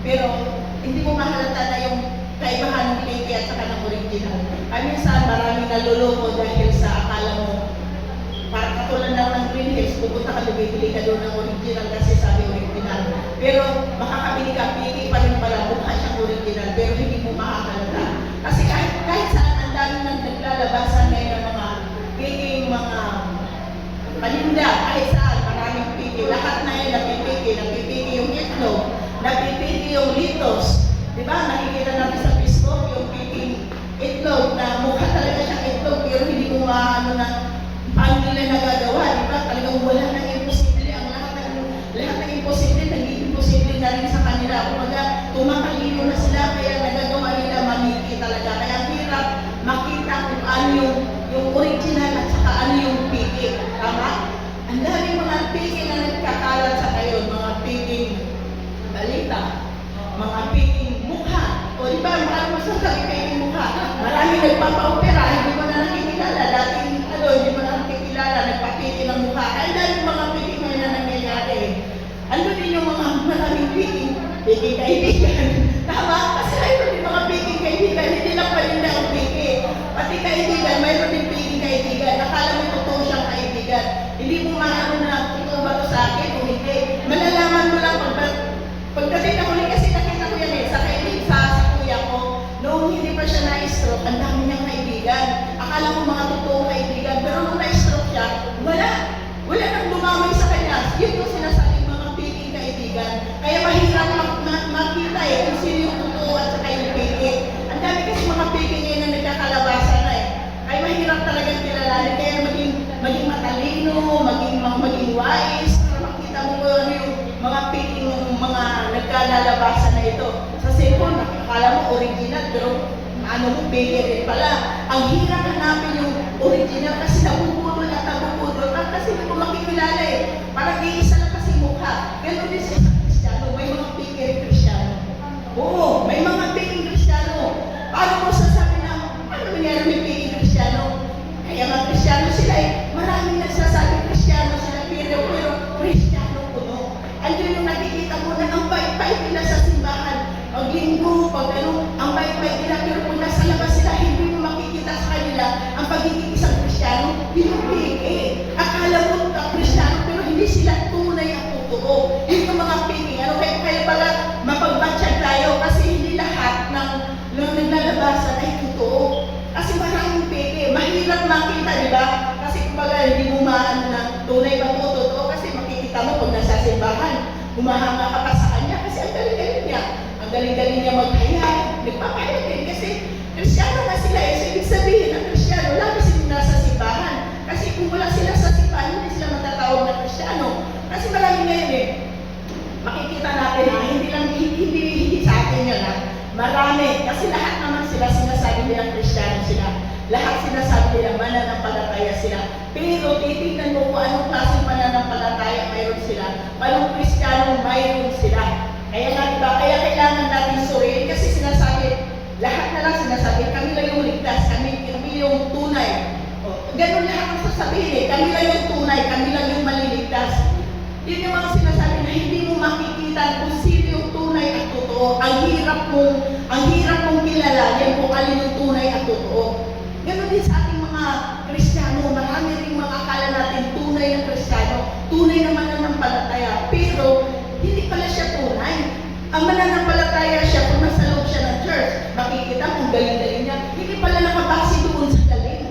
Pero hindi mo mahalata na yung kaibahan ng fake at saka ng original. Ay minsan maraming naluloko dahil sa akala mo, parang katulad lang ng Green Hills, pupunta ka, bibili ka doon ng original kasi sabi original. Pero makakabili ka, fake pa rin pala, mukha siyang original, pero hindi mo makakalata. Kasi kahit saan ang dami nang naglalabasan ngayon ng mga fake, mga paninda, kahit saan, maraming fake. Lahat na yun, napipiki yung itlog, napipiki yung litos. Diba? Nakikita natin sa Facebook yung picking itlog na mukha talaga siyang itlog pero hindi mo maano na paano nila nagagawa, diba? Talagang wala nang imposible. Ang lahat ng imposible, naging imposible na rin sa kanila. Kumbaga, tumatalino na sila kaya nagagawa nila mamiki talaga. Kaya ang hirap makita kung ano yung original at saka ano yung picking. Tama? Ang daming mga picking na nagkakalat sa kayo, mga picking balita, mga picking mukha. O diba, ano masasabi kayo yung mukha? Maraming nagpapa-opera, hindi mo na nakikilala. Dating, hindi mo na nakikilala, nagpapiti ng mukha. Kaya dahil mga piti ngayon na nangyayari. Ano din yung mga maraming piti kaibigan. Tama? Kasi mayroon din mga piti kaibigan, hindi lang palinda ang piti. Pati kaibigan, mayroon din piti kaibigan. Akala mo totoo siyang kaibigan. Hindi mo maano na, totoo ba ito sa akin o hindi? Malalaman mo lang pagdating na huli kasi nakita ko yan sa kuya ko, noong hindi pa siya na-stroke, ang dami niyang kaibigan. Akala ko mga totoong kaibigan, pero nung na-stroke siya, wala nang dumamay sa kanya. Yun yung sinasabing mga piking kaibigan. Kaya mahirap makita kung sino yung totoo at saka yung piking. Ang dami kasi mga piking ngayon na nagkakalabasan na Kaya mahirap talagang kilalanin. Kaya maging matalino, maging wise, para makita mo ano yung mga piking, mga nagkalalabasan na ito. Sa cellphone, nakakala mo original, pero ano mo, fake rin pala. Ang hirap hanapin yung original kasi nabubudol kasi hindi mo makikilala Parang iisa lang kasi mukha. Ganun din sa Kristiyano, may mga fake rin Kristiyano. Oo, may mga fake Kristiyano. Paano mo sasabi na, ano nangyari may fake Kristiyano? Kaya mga Kristiyano sila maraming nagsasabi Kristiyano sila, pero Kristiyano puno. Andiyan yung nakikita mo na ang bait-bait nila sa simbahan. Pag linggo, ang bait-bait nila, pero kung nasa labas sila, hindi mo makikita sa kanila ang pagiging isang Kristiyano. Hindi akala mo Kristiyano, pero hindi sila tunay ang totoo. Yun yung mga piki. Kaya pala mapagbatsyag tayo kasi hindi lahat ng naglalabasan ay totoo. Kasi maraming piki. Mahirap makita, di ba? Kasi kumbaga, hindi mo maano na tunay ba ito, totoo? Kasi makikita mo pag nasa simbahan, humahanga ka pa sa kanya kasi ang galing-galing niya. Ang galing-galing niya maghayag. Nagpapahayag din kasi Kristiyano na sila. So, ibig sabihin ng Kristiyano, lagi sila nasa simbahan. Kasi kung wala sila sa simbahan, hindi sila matatawag na Kristiyano. Kasi marami ngayon makikita natin na hindi sa atin yun marami. Kasi lahat naman sila sinasabi nilang Kristiyano sila. Lahat sinasabi nilang mananampalataya sila. Pero titignan mo kung anong klaseng mananampalataya mayroon sila. Anong Kristiyano mayroon sila. Kaya nga diba, kaya kailangan natin suriin kasi sinasabi, lahat na lang sinasabi, kami lang yung ligtas, kami yung tunay. Ganun lahat ang sasabihin kami lang yung tunay, kami lang yung maliligtas. Yun yung mga sinasabi na hindi mo makikita kung sino yung tunay at totoo. Ang hirap mong kilalanin kung alin yung tunay at totoo. Ganun din sa ating mga Kristiyano, marami rin mga akala natin tunay na Kristiyano, tunay na mananampalataya, pero hindi pala siya tunay. Ang mananampalataya siya kung nasa loob siya ng church, makikita kung galing-galing niya, hindi pala nakabase doon sa galing.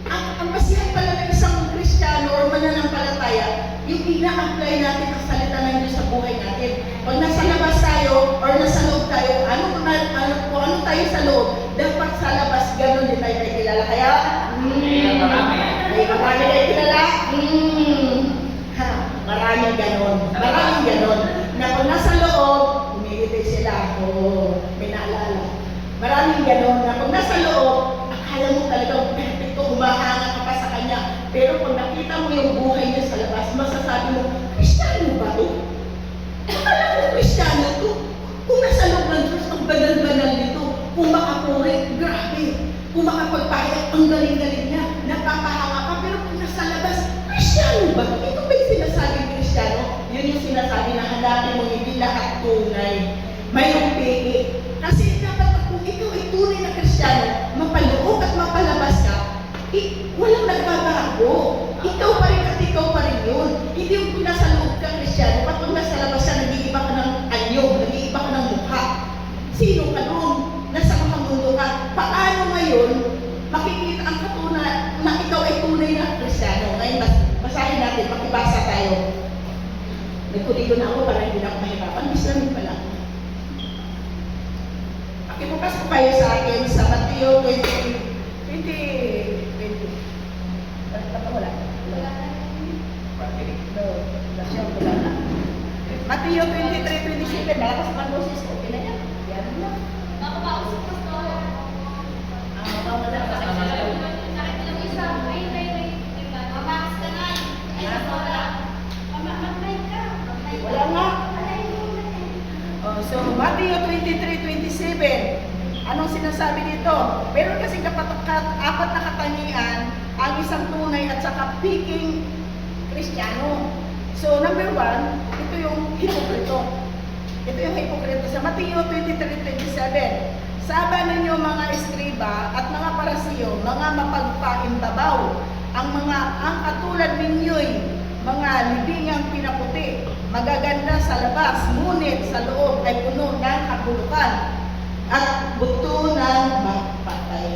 Ang basihan pala ng isang Kristiyano o mananampalataya, yung ina-apply natin ang salita ng Diyos sa buhay natin. Pag nasa labas tayo or nasa loob tayo, kung ano tayo sa loob, dapat sa labas, gano'n din tayo kayo kilala. Kaya, marami kayo kilala? Maraming ganon. Na kung nasa loob, umigitay sila. May naalala. Maraming ganon. Na kung nasa loob, akala mo talagang perfecto, humahanga ka pa sa kanya. Pero kung nakita mo yung buhay niya sa labas, masasabi mo, Kristiyano ba ito? Akala mo Kristiyano ito? Kung nasa loob ng Diyos, ang banal-banal nito. Kung makapuri, grabe. Kung makapagpahayag, ang galing-galing niya. Napapahanga ka. Pero kung nasa labas, Kristiyano ba ito? Ito ba yung sinasabing Kristiyano? Yun yung sinasabi na hanapin mo hindi lahat tunay. mayroong peke. Kasi dapat kung ikaw ay tunay na Kristiyano, mapaloob at mapalabas ka, walang nagbabago. Ikaw pa rin at ikaw pa rin yun. Hindi yung nasa loob ka Kristiyano, pag nasa labas ka, nag-iiba ka ng anyo, nag-iiba ka ng mukha. Sino ka doon? Nasa makamundo ka. Paano ngayon makikita ang katunay na ikaw ay tunay na Kristiyano? Ngayon, basahin natin, makibasa tayo. Nagkuligo na ako para hindi na ako mahirapan. Islamin pala. Pakibukas ko kayo sa akin sa Mateo 20. Wala. Mateo 23:27. Malakas man boses ko. Okay na yan. Yan na. Nakakausap ko ito. Mawala ka sa Nakit lang isa. Ay, mamakas ka na. Ay, wala. Mamatay ka. Wala nga. So, Mateo 23:27. Anong sinasabi dito? Meron kasing apat na katangian ang isang tunay at saka piking Kristiyano. So, number 1, ito yung hipokrito. Ito yung hipokrito sa Mateo 23:27. Saba ninyo mga eskriba at mga parasiyo, mga mapagpaintabaw, ang katulad ninyo'y mga libingang pinaputi, magaganda sa labas, ngunit sa loob ay puno ng kabulukan at buto ng patay.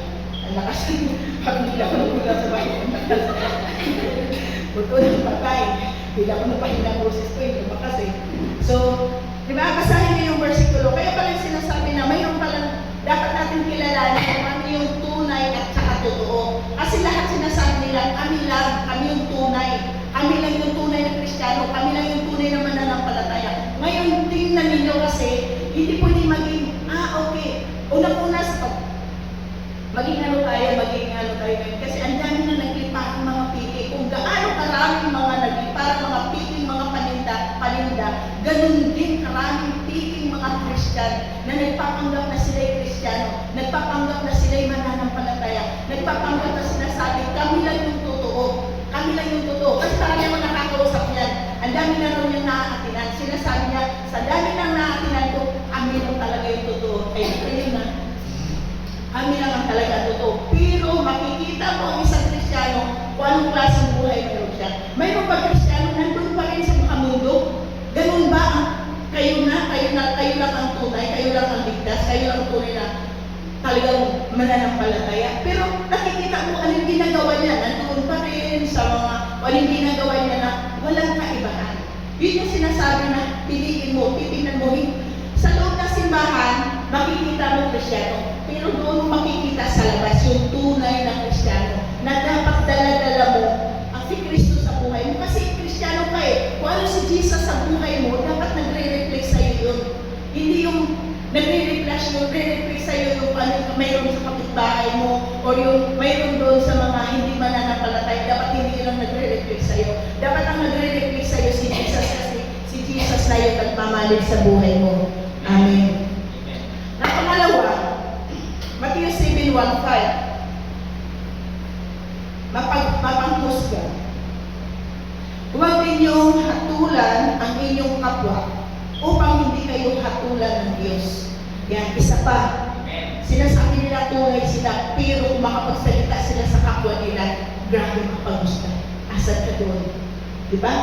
Ang lakas hindi ako nagula sa bahay. Buto ng patay. Hindi ako napahinang boses ko, yung lumakas eh. So, di ba, basahin niyo yung versikulo. Kaya pala yung sinasabi na mayroon palang dapat natin kilalanin kung ano yung tunay at saka totoo. Kasi lahat sinasabi nila, kami yung tunay. Kami lang yung tunay na Kristiyano, kami lang yung tunay na mananampalataya. Ngayon, tingnan ninyo kasi, hindi pwede maging, okay. Unang-una sa maging ano tayo ngayon. Kasi ang dami na naglipang mga piki. Kung gaano karaming mga naglipang, mga piking, mga paninda, ganun din karaming piking mga Kristyan na nagpapanggap na sila'y Kristiyano, nagpapanggap na sila'y mananampalataya, nagpapanggap na sinasabi, kami lang yung totoo. Kami lang yung totoo. Kasi parang mo nakakausap niyan. Ang dami na rin yung naaatinan. Sinasabi niya, sa dami ng naaatinan ko, kami lang talaga yung totoo. Ayun na. Kami lang ang talaga totoo. Pero makikita mo ang isang Kristiyano kung anong klaseng buhay meron siya. Mayroon ba Kristiyano nandun pa rin sa makamundo? Ganun ba? Kayo lang ang tunay, kayo lang ang ligtas, kayo lang ang tunay na talagang mananampalataya. Pero nakikita mo anong ginagawa niya, nandun pa rin sa mga, anong ginagawa niya na walang kaibahan. Yun yung sinasabi na piliin mo, titingnan mo, sa loob ng simbahan, makikita mo Kristiyano. Pero doon makikita sa labas yung tunay na Kristiyano na dapat dala-dala mo ang si Kristo sa buhay mo. Kasi Kristiyano ka eh. Kung ano si Jesus sa buhay mo, dapat nagre-reflect sa'yo yun. Hindi yung nagre-reflect sa'yo yung ano mayroon sa kapitbahay mo o yung mayroon doon sa mga hindi mananampalataya. Dapat hindi lang nagre-reflect sa'yo. Dapat ang nagre-reflect sa'yo si Jesus kasi si Jesus na yung nagmamalig sa buhay mo. Amen. Na pangalawa, Matthew 7:1-5. Mapanghusga. Huwag ninyong hatulan ang inyong kapwa upang hindi kayo hatulan ng Diyos. Yan, isa pa. Sinasabi nila tunay sila, pero kung makapagsalita sila sa kapwa nila, grabe makapanghusga. Asan ka doon? Diba?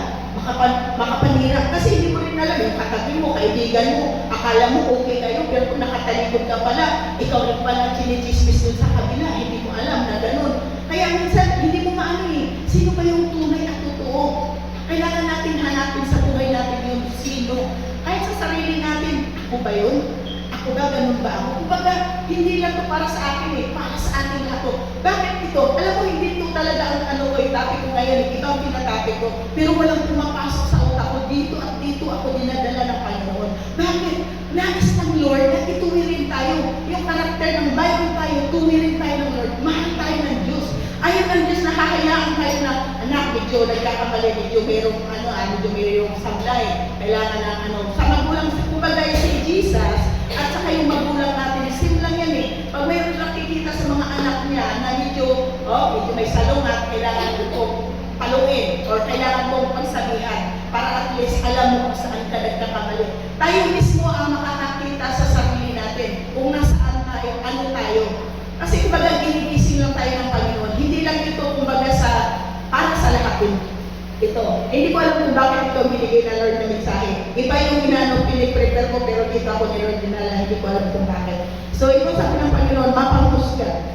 Makapanirap. Kasi hindi mo rin alam yung katabi mo, kaibigan mo, akala mo okay kayo, pero kung nakatalikod ka pala, ikaw rin pala chinichismis dun sa kabila, hindi mo alam na ganun. Kaya minsan, hindi mo maano sino ba yung tunay at totoo? Kailangan natin hanapin sa buhay natin yung sino. Kahit sa sarili natin, ako ba yun? Ako ba? Ganun ba ako? Kumbaga, hindi lang ito para sa akin para sa ating lahat. Bakit ito? Alam mo, hindi ito talaga ang topic ko ngayon. Ito ang pinatopic ko. Pero walang pumapasok sa utak ko. Dito at dito ako dinadala ng Panginoon. Bakit? Nais ng Lord na ituwirin tayo. Yung karakter ng Bible tayo, tuwirin tayo ng Lord. Mahal tayo ng Diyos. Ayaw ng Diyos na hahayaan tayo na, anak, medyo nagkakamali, medyo mayroong sablay. Kailangan na sa magulang, kumbaga si Jesus, at saka yung magulang natin, same lang yan Pag mayroon nakikita sa mga anak niya na medyo may salungat, kailangan ko paluin or kailangan kong pagsabihan para at least alam mo kung saan ka nagkakamali. Tayo mismo ang makakakita Hindi ko alam kung bakit ito binigay na Lord na mensahe. Iba yung piniprepare ko, pero dito ako ni Lord dinala, hindi ko alam kung bakit. So, ito sabi ng Panginoon, mapanghusga.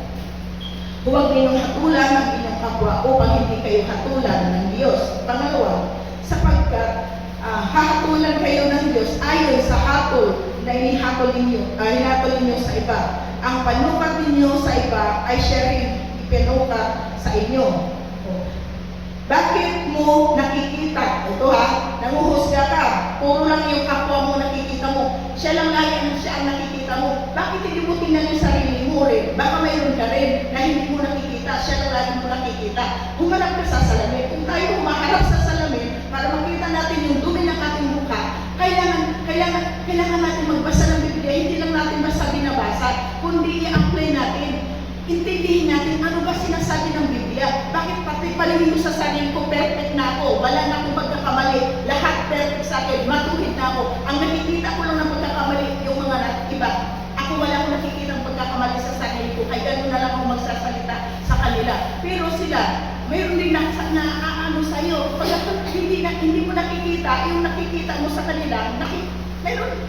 Huwag ninyong hatulan ang inyong kapwa upang hindi kayo hatulan ng Diyos. Pangalawa, sapagkat hahatulan kayo ng Diyos ayon sa hatol na hinatol ninyo sa iba. Ang panukat ninyo sa iba ay siya rin ipinukat sa inyo. Bakit mo nakikita? Ito nanguhusga ka. Puro lang yung kapwa mo nakikita mo. Siya lang lagi ang nakikita mo. Bakit hindi mo tingnan yung sarili mo rin? Baka mayroon ka rin na hindi mo nakikita. Siya lang lagi mo nakikita. Humarap ka sa salamin. Kung tayo humaharap sa salamin para makita natin yung dumi ng ating mukha, kailangan natin magbasa ng Biblia. Hindi lang natin basta binabasa, kundi i-apply natin. Intindihin natin ano ba sinasabi ng Biblia. Bakit pati palingin mo sa sarili ko, perfect na ako, wala na akong pagkakamali, lahat perfect sa akin, matuhid na ako. Ang nakikita ko lang ng pagkakamali, yung mga iba. Ako wala akong nakikita ng pagkakamali sa sarili ko, kaya gano'n na lang ako magsasalita sa kanila. Pero sila, mayroon din na sa'yo. Pag hindi mo nakikita, yung nakikita mo sa kanila,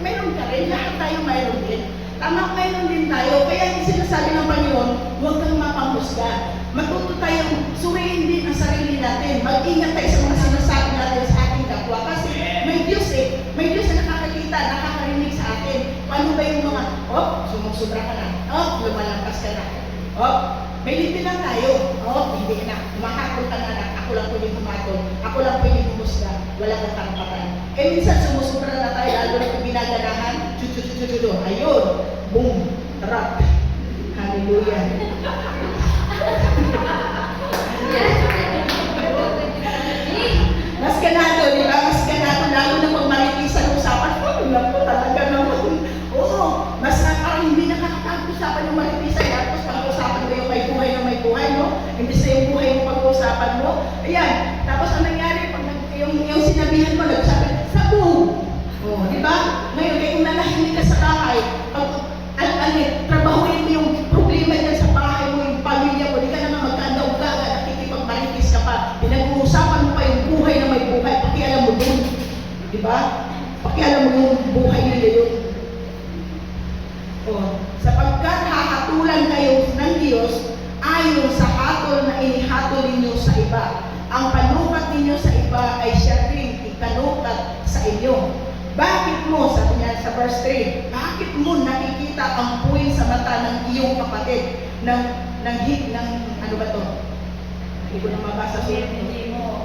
mayroon ka rin, lahat tayo mayroon din. Tama, mayroon din tayo. Kaya sinasabi ng Panginoon, huwag kang mapanghusga. Matuto tayong suriin din ang sarili natin. Mag-ingat tayo sa mga sinasabi natin sa ating kapwa. Kasi may Diyos May Diyos na nakakakita, nakakarinig sa atin. Paano ba yung mga, sumusubra ka na. Lumalampas ka na. May limit lang tayo. Hindi na. Mahakot ka na. Ako lang pwede humatol. Ako lang pwede humusga. Wala kang karapatan. Minsan sumusubra na tayo, lalo na kung binaganahan. Ayun. Boom. Trap. Hallelujah. Mas ganado, di ba? Mas ganado, lalo na pag maritis ang usapan. Naku, talaga naman. Oo. Mas hindi nakakapag-usapan yung maritisan. Tapos pag-usapan mo yung may buhay na may buhay, no? Hindi sa yung buhay yung pag-usapan mo. Ayan. Tapos ang nangyari, pag yung sinabihan mo, nagsabi, sabu! Di ba? Ngayon, kung nanahimik ka sa bahay, trabahuin mo yung problema dyan sa bahay mo, yung pamilya mo, di ka naman magkanda-ugaga, nakikipag-maritis ka pa, pinag-uusapan mo pa yung buhay na may buhay, pakialam mo dun. Di ba? Pakialam mo yung buhay nila yun. Sapagkat hahatulan kayo ng Diyos ayon sa hatol na inihatol ninyo sa iba. Ang panukat ninyo sa iba ay siya rin ikanukat sa inyo. Bakit mo, sabi niya sa verse 3, bakit mo nakikita ang puwing sa mata ng iyong kapatid? Ano ba to? Hindi ko na mabasa siya. Hindi mo.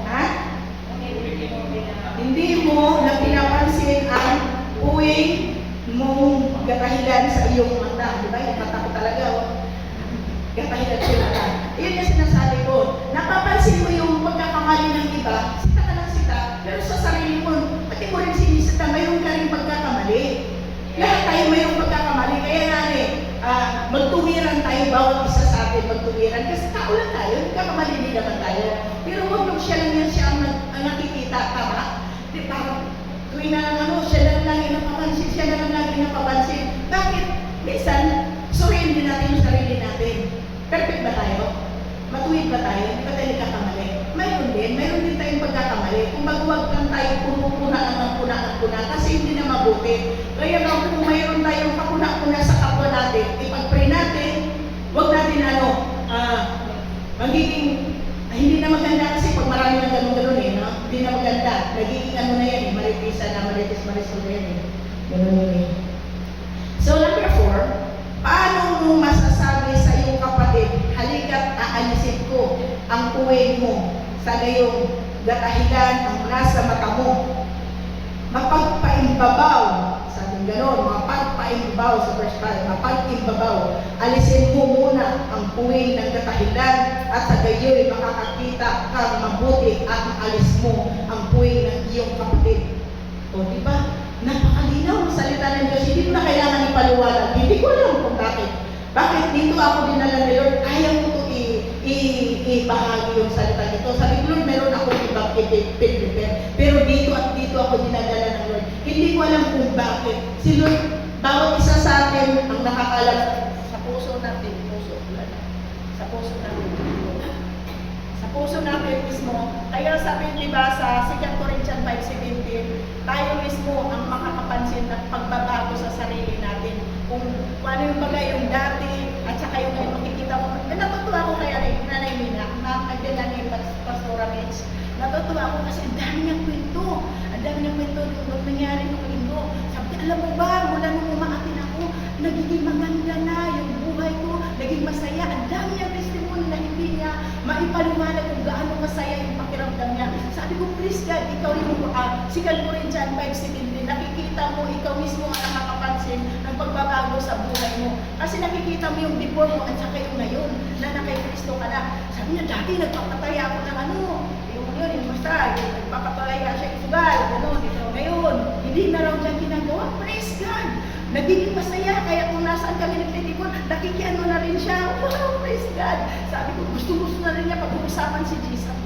Hindi mo na pinapansin ang puwing mong gatahilan sa iyong mata. Di ba? Yung mata ko talaga, gatahilan sa mata. Iyon yung sinasabi ko. Napapansin mo yung pagkakamali ng iba, sita ka ng sita, pero sa sarili mo, pati mo rin sinisita, mayroon ka rin pagkakamali. Lahat tayo mayroong pagkakamali. Kaya magtuwiran tayo, bawat isa sa atin magtuwiran. Kasi tao lang tayo, nagkakamali din naman tayo. Pero huwag nung siya lang yan siya ang nakikita, tama? Di ba? Tuwing siya na lang yung napapansin, siya na lang lagi napapansin. Bakit? Minsan, suriin din natin yung sarili natin. Perfect ba tayo? Matuwid ba tayo? Hindi ba tayo nagkakamali? Mayroon din tayong pagkakamali. Kung magwag lang tayo, puna kasi hindi na mabuti. Kaya kung mayroon tayong kapuna-puna sa kapwa natin, ipag-pray natin, huwag natin hindi na maganda kasi pag marami ng ganun-ganun no? Hindi na maganda. Nagiging na yan maritis marisol na yan Ganun. So number 4, paano mo masasabi sa iyong kapatid, halika't aalisin ko ang puwing mo sa gayong gatahilan ang nasa mata mo. Mapagpaimbabaw, sabi gano'n, mapagpaimbabaw sa verse 5, mapagimbabaw. Alisin mo muna ang puwing ng katahilan at sa gayo'y makakakita kang mabuti at maalis mo ang puwing ng iyong kapatid. Di ba? Napakalinaw ang salita ng Diyos. Hindi ko na kailangan ipaliwanag. Hindi ko alam kung bakit. Bakit dito ako dinala ni Lord? Ayaw ko ito ibahagi yung salita nito. Sabi ko, Lord, meron ako ibang prepare. Pero dito at dito ako dinadala ng Lord. Hindi ko alam kung bakit. Si Lord, bawat isa sa atin ang nakakalam sa puso natin. Sa puso natin. Sa puso natin mismo. Kaya sabi, di ba, sa 2 Corinthians 5:17, tayo mismo ang makakapansin ng pagbabago sa sarili natin. Kung ano yung bagay yung dati, at saka yung ngayon makikita mo. Natutuwa ko kaya rin, Nanay Mina, nagdala ni Pastora Mitch. Natutuwa ko kasi ang dami niyang kwento. Ang dami niyang kwento nung nangyari nung linggo. Sabi, alam mo ba, mula nung umaatin ako, nagiging maganda na yung buhay ko, naging masaya. Ang dami niyang testimony na hindi niya maipaliwanag kung gaano masaya yung pakiramdam niya. Sabi ko, please God, ikaw yung 2 Corinthians 5:17, nakikita mo, ikaw mismo ang nakakapansin ng pagbabago sa buhay mo. Kasi nakikita mo yung before mo at saka yung ngayon, na nakay Kristo ka na. Sabi niya, dati nagpapataya ako ng ano, yung basta, nagpapataya siya isugal, gano'n. Ngayon, hindi na raw niya ginagawa. Praise God! Nagiging masaya, kaya kung nasaan kami nagtitikon, nakikiano na rin siya. Wow, praise God! Sabi ko, gusto na rin niya pag-uusapan si Jesus.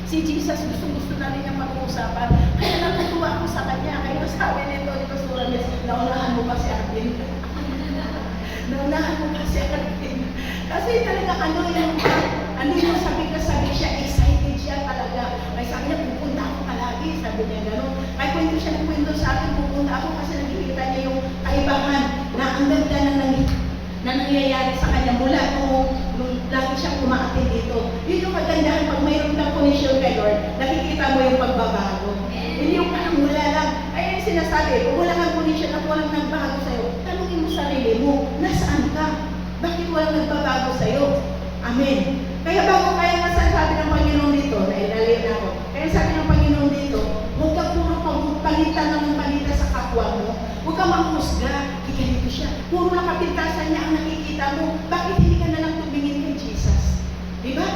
Si Jesus, gusto na rin niya pag-uusapan. Kaya natutuwa ako sa kanya. Kaya sabi nito, ni Pastor Alex, naunahan mo pa si Arvin. Naunahan mo pa si Arvin. Kasi talaga ano yung sabi siya, excited siya talaga. Kaya sabi niya, pupunta ako palagi. Sabi niya gano'n. Kaya kung hindi siya nagkwento sa akin, pupunta ako kasi nakikita niya yung kaibahan na ang ganda na nangyayari sa kanya mula nung lagi siyang umaatin dito. Yun yung kagandahan pag mayroon kang connection kay Lord, nakikita mo yung pagbabago. Hindi yung parang wala lang. Ay, yung sinasabi, kung wala kang connection at walang nagbago sa'yo, tanungin mo sarili mo, nasaan ka? Bakit walang nagbabago sa'yo? Amen. Kaya kaya sabi ng Panginoon dito, nailalim na ako, kaya sabi ng Panginoon dito, huwag kang puro palitan ng balita sa kapwa mo. Huwag kang manghusga, ganito siya. Puro lang kapintasan niya ang nakikita mo. Bakit hindi ka na lang tumingin kay Jesus? Diba?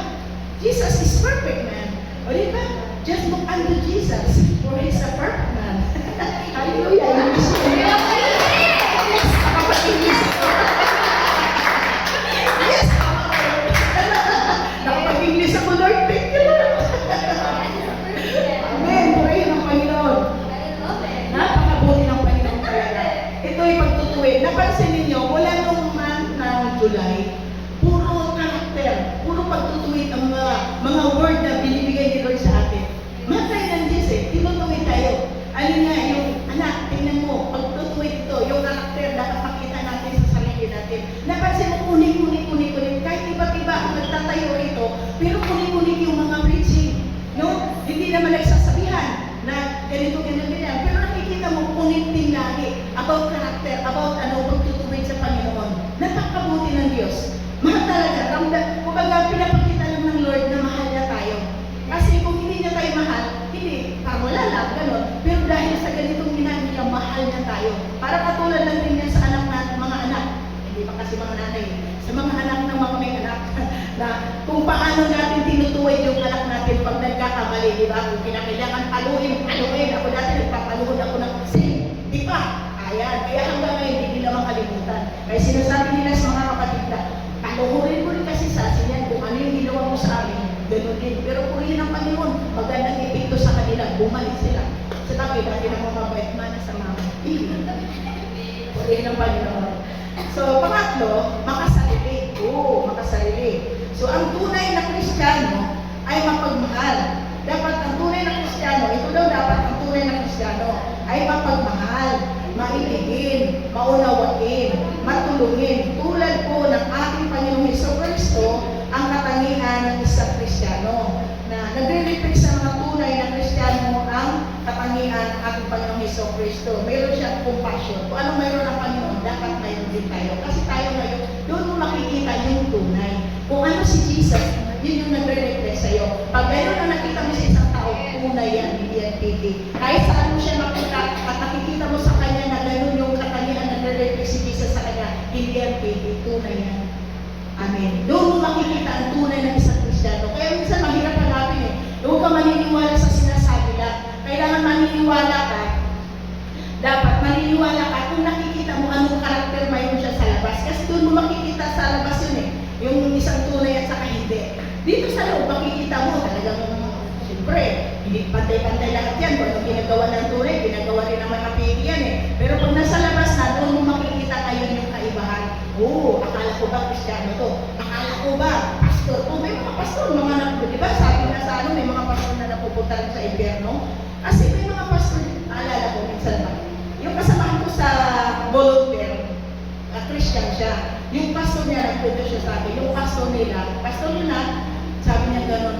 Jesus is perfect man. O diba? Just look unto Jesus, for He's a perfect man. Hallelujah. Yes, nakapag-English ako. Yes, nakapag-English ako, Lord. Thank you, Lord. Amen. Purihin ang Panginoon. Napakabuti ng Panginoon talaga. Ito ay pagtutuwid. Napansin ninyo, mula nung month ng July, puro karakter, puro pagtutuwid ang mga word na binibigay ni Lord sa atin. Matay ng Diyos tinutuwid tayo. Ano nga, yung anak, tingnan mo, pagtutuwid ito, yung karakter, dapat makita natin sa sarili natin. Napansin mo, kunik. Kahit iba-iba ang nagtatayo rito, pero kunik yung mga preaching. No? Hindi naman nagsasabihan na ganito. Pero nakikita mo, kunik lagi about character, about pagtutuwid sa Panginoon. Napakabuti ng Diyos. Mahal talaga. Kumbaga, pinapakita lang ng Lord na mahal na tayo. Kasi kung hindi niya tayo mahal, hindi, wala lang, gano'n. Pero dahil sa ganitong ginagawa, mahal na tayo. Para katulad lang din yan sa mga anak. Hindi pa kasi mga nanay. Sa mga anak ng mga may anak. Na kung paano natin tinutuwid yung anak natin pag nagkakamali, di ba? Kung kinakailangan paluhin. Ako dati nagpapaluhod ako ng sin. Di ba? Ayan. Kaya hanggang ngayon, hindi nila makalimutan. Kaya sinasabi nila sa mga kapatid na, paluhurin mo rin kasi sa asin yan. Kung ano yung ginawa mo sa amin, gano'n din. Pero purihin ng Panginoon, magandang epekto sa kanila, bumalik sila. Sa tabi, dati na mga mabait mana sa mama. Purihin ng Panginoon. So, pangatlo, makasarili. Makasarili. So, ang tunay na Kristiyano ay mapagmahal. Dapat ang tunay na Kristiyano, ito daw dapat ang tunay na Kristiyano ay mapagmahal, maibigin, maunawain, matulungin. Tulad po ng ating Panginoong Jesucristo, ang katangian ng isang Kristiyano. Na nagre-reflect sa mga tunay na Kristiyano ang katangian ng ating Panginoong Jesucristo. Mayroon siyang compassion. Kung anong mayroon ng Panginoon, dapat mayroon din tayo. Kasi tayo ngayon, doon mo makikita yung tunay. Kung ano si Jesus, yun yung nagre-reflect sa'yo. Pag mayroon na nakita mo sa isang tao, tunay yan, hindi yan piti. Kahit saan mo siya makita at nakikita mo sa kanya na gano'n yung katangian na nagre-reflect si Jesus sa kanya, hindi yan piti, tunay yan. Amen. Doon mo makikita ang tunay ng isang Kristiyano. Kaya minsan mahirap hanapin Huwag ka maniniwala sa sinasabi lang. Kailangan maniniwala ka. Dapat maniniwala ka kung nakikita mo anong karakter mayroon siya sa labas. Kasi doon mo makikita sa labas yun yung isang tunay at saka hindi. Dito sa loob, makikita mo talagang, siyempre, hindi pantay-pantay lahat yan. Kung anong ginagawa ng tunay, ginagawa rin naman ng pigi yan Pero pag nasa labas na, doon mo makikita kayo yung kaibahan. Akala ko ba Kristiyano to? Akala ko ba pastor? May mga pastor, mga Di ba sabi na sa ano, may mga pastor na napupunta rin sa impyerno? Kasi may mga pastor, alala ko minsan ba, yung kasamahan ko sa volunteer, Christian siya. Yung pastor niya, nagpunta siya sa akin, yung pastor nila, sabi niya gano'n,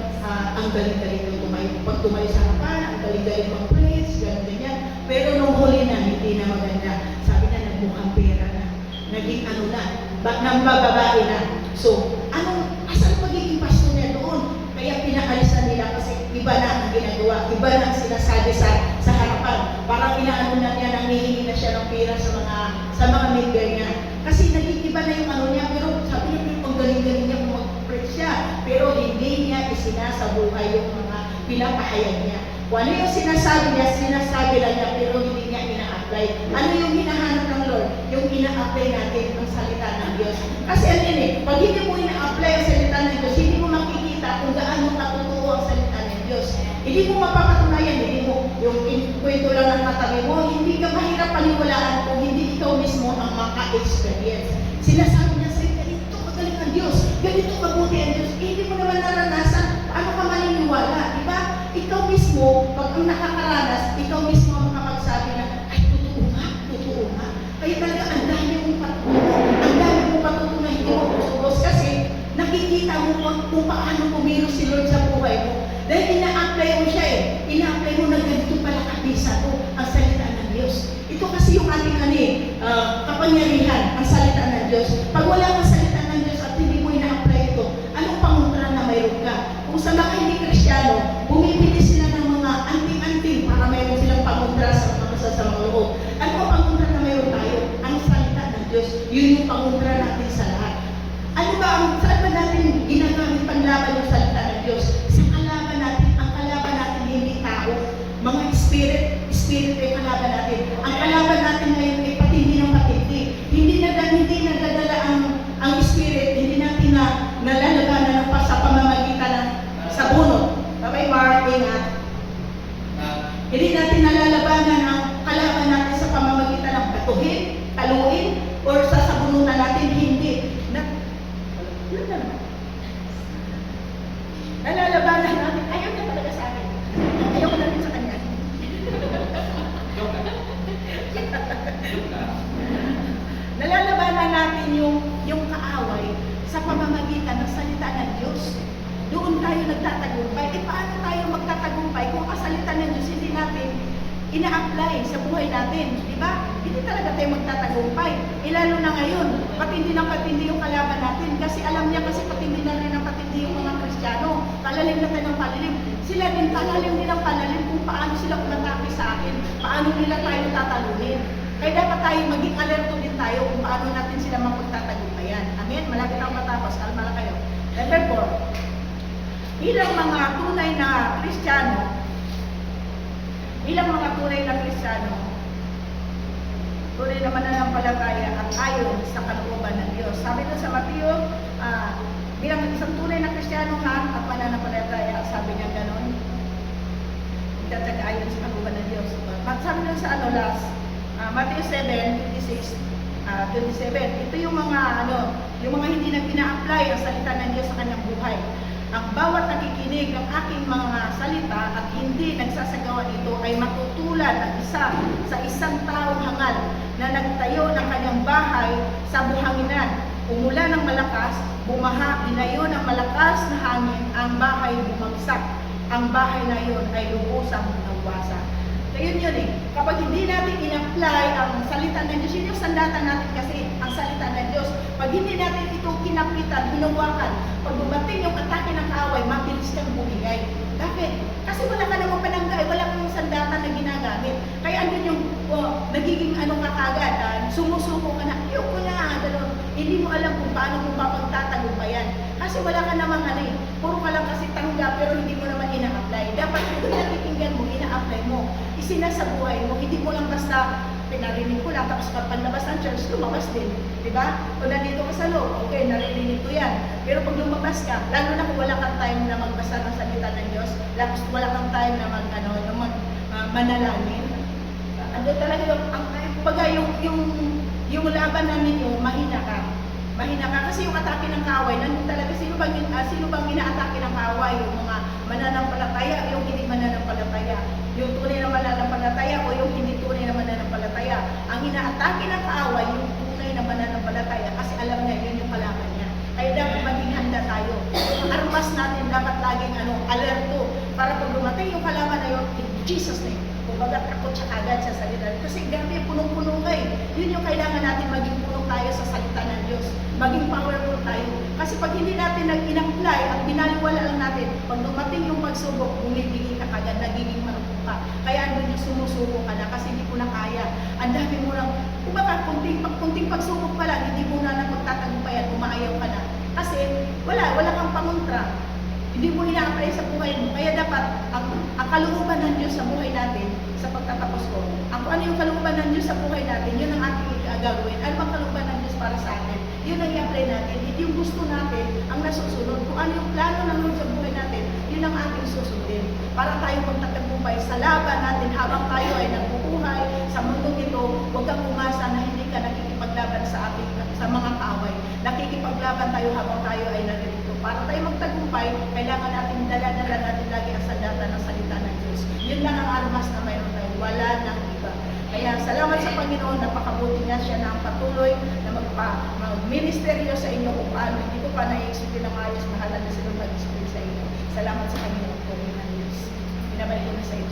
ang galing-galing yung tumayo. Pag tumayo sa harapan, ang galing-galing mag-praise, gano'n ganyan. Pero nung huli na, hindi na maganda. Sabi niya, nagmukhang pera na. Naging ano na, nang bababae na. So, asan magiging pastor niya doon? Kaya pinakalisan nila kasi iba na ang ginagawa, iba na ang sinasabi sa harapan. Parang inaano na niya, nangihingi na siya ng pera sa mga member niya. Kasi naging iba na yung ano niya, pero sabi niya, ang galing-galing niya kung mag-preach siya. Pero hindi niya isinasabuhay yung mga pinapahayag niya. Kung ano yung sinasabi lang niya, pero hindi niya ina-apply. Ano yung hinahanap ng Lord? Yung ina-apply natin ang salita ng Diyos. Kasi ano yun pag hindi mo ina-apply ang salita ng Diyos, hindi mo makikita kung gaano katotoo ang salita ng Diyos. Hindi mo mapapatunayan, hindi mo yung kwento lang ng katabi mo, hindi ka mahirap paniwalaan kung hindi ikaw mismo ang maka-experience. Sinasabi niya sa'yo, ganito magaling ang Diyos, ganito mabuti ang Diyos, hindi mo naman naranasan, paano ka maniniwala, di ba? Ikaw mismo, pag ang nakakaranas, ikaw mismo ang makapagsabi na, ay, totoo nga. Kaya talaga, ang dami mong patutunan, hindi mo kusubos kasi nakikita mo kung paano pumilos si Lord sa buhay mo. Dahil ina-apply mo siya ina-apply mo na ganito pala kabisa ko ang salita ng Diyos. Ito kasi yung ating kapangyarihan, ang salita ng Diyos. Pag wala kang salita ng Diyos at hindi mo ina-apply ito, anong panguntra na mayroon ka? Kung sa mga hindi Kristiyano, bumibili sila ng mga anting-anting para mayroon silang panguntra sa mga masasamang loob. Ano ang panguntra na mayroon tayo? Ang salita ng Diyos. Yun yung panguntra natin sa lahat. Ano ba, saan ba natin ginagamit panglaban yung salita ng Diyos? Sa kalaban natin, ang kalaban natin hindi tao. Mga spirit ay kalaban natin. Ang kalaban natin ngayon ay patindi ng patindi. Hindi nadadala ang spirit, hindi natin nalalabanan sa pamamagitan ng sabunot. Babay Mark, ingat. Hindi natin nalalabanan ang kalaban natin sa pamamagitan ng batuhin, taluin, or sa sabunutan natin, hindi. Nalalabanan natin, ayaw niya talaga sa akin. Ayaw ko na rin sa kanya. Nalalabanan natin yung kaaway sa pamamagitan ng salita ng Diyos. Doon tayo nagtatagumpay. Paano tayo magtatagumpay kung ang salita ng Diyos hindi natin ina-apply sa buhay natin? Di ba? Hindi talaga tayo magtatagumpay. Lalo na ngayon, patindi ng patindi yung kalaban natin. Kasi alam niya kasi patindi na rin ang patindi yung mga Kristiyano. Palalim na tayo ng palalim. Sila din palalim din ang palalim kung paano sila umatake sa atin. Paano nila tayo tatalunin. Kaya dapat tayo maging alerto din tayo kung paano natin sila mapagtatagumpayan. Amen? Malapit ako matapos. Kalma lang kayo. Number 4. Bilang mga tunay na Kristiyano, tunay na mananampalataya at ayon sa kalooban ng Diyos. Sabi doon sa Mateo, bilang isang tunay na Kristiyano at mananampalataya, sabi niya gano'n, itataga ayon sa kalooban ng Diyos. Sabi doon sa Matthew 7:26, 27, ito yung mga hindi na pina-apply ang salita ng Diyos sa kanyang buhay. Ang bawat nakikinig ng aking mga salita at hindi nagsasagawa ito ay matutulad ang isa sa isang taong hangal na nagtayo ng kanyang bahay sa buhanginan. Umulan ng malakas, bumaha, binayo ng malakas na hangin, ang bahay bumagsak. Ang bahay na iyon ay lubusang nawasa. Kaya yun kapag hindi natin in-apply ang salita ng Diyos, yun yung sandatan natin kasi ang salita ng Diyos. Pag hindi natin ito kinapitan, hinawakan, pag dumating yung atake ng kaaway, mabilis kang bumigay. Bakit? Kasi wala ka namang pananggay, wala kang sandatan na ginagamit. Kaya andun yung nagiging kakagad, sumusuko ka na, ayoko na, gano'n. Hindi mo alam kung paano mo mapagtatagumpayan. Kasi wala ka namang puro ka lang kasi tanggap pero hindi mo naman ina-apply. Dapat kung nakikinggan mo, ina-apply mo. Isinasabuhay mo, hindi mo lang basta pinarinig ko lang, tapos pag labas ng church, lumabas din. Diba? O nandito ka sa loob, okay, naririnig ko yan. Pero pag lumabas ka, lalo na kung wala kang time na magbasa ng salita ng Diyos, tapos wala kang time na manalangin, ano talaga yung laban namin yung mahina ka. mahina ka. Kasi yung atake ng kaaway, nandun talaga, sino bang inaatake ng kaaway? Yung mga mananampalataya, yung hindi mananampalataya. Yung tunay na mananampalataya o yung hindi tunay na mananampalataya. Ang inaatake ng kaaway, yung tunay na mananampalataya, kasi alam niya, yun yung kalaban niya. Kaya dapat maging handa tayo. Yung armas natin dapat laging alerto para pag dumating yung kalaban na yun, in Jesus name. Kumbaga takot siya agad sa salita. Kasi grabe, punong-puno ka eh. Yun yung kailangan natin, maging puno tayo sa salita ng Diyos. Maging powerful tayo. Kasi pag hindi natin nag-in-apply at binaliwala lang natin, pag dumating yung pagsubok, bumibigay ka kagad, nagiging marupok ka. Kaya andun yung sumusuko ka na kasi hindi ko na kaya. Ang dami mo lang, kumbaga kunting pagsubok pa lang, hindi mo na magtatagumpayan, umaayaw ka na. Kasi wala kang pangontra. Hindi mo ina-apply sa buhay mo. Kaya dapat, ang kalooban ng Diyos sa buhay natin, sa pagtatapos ko, ano yung kalooban ng Diyos sa buhay natin, yun ang ating gagawin. Ano bang kalooban ng Diyos para sa atin? Yun ang i-apply natin. Hindi yung gusto natin ang nasusunod. Kung ano yung plano ng Lord sa buhay natin, yun ang ating susundin. Para tayo magtatagumpay sa laban natin habang tayo ay nagbubuhay sa mundong ito, huwag kang umasa na hindi ka nakikipaglaban sa mga kaaway. Nakikipaglaban tayo habang tayo ay narito. Para tayo magtagumpay, kailangan natin dala-dala natin lagi ang sandata ng salita ng Diyos. Yun lang ang armas na mayroon tayo. Wala nang iba. Kaya salamat sa Panginoon, napakabuti niya siya na ang patuloy na mag-ministeryo sa inyo kung paano. Hindi ko pa na-explain ng ayos, mahala na sila mag-explain sa inyo. Salamat sa Panginoon po ng Diyos. Pinabalik ko na sa iyo.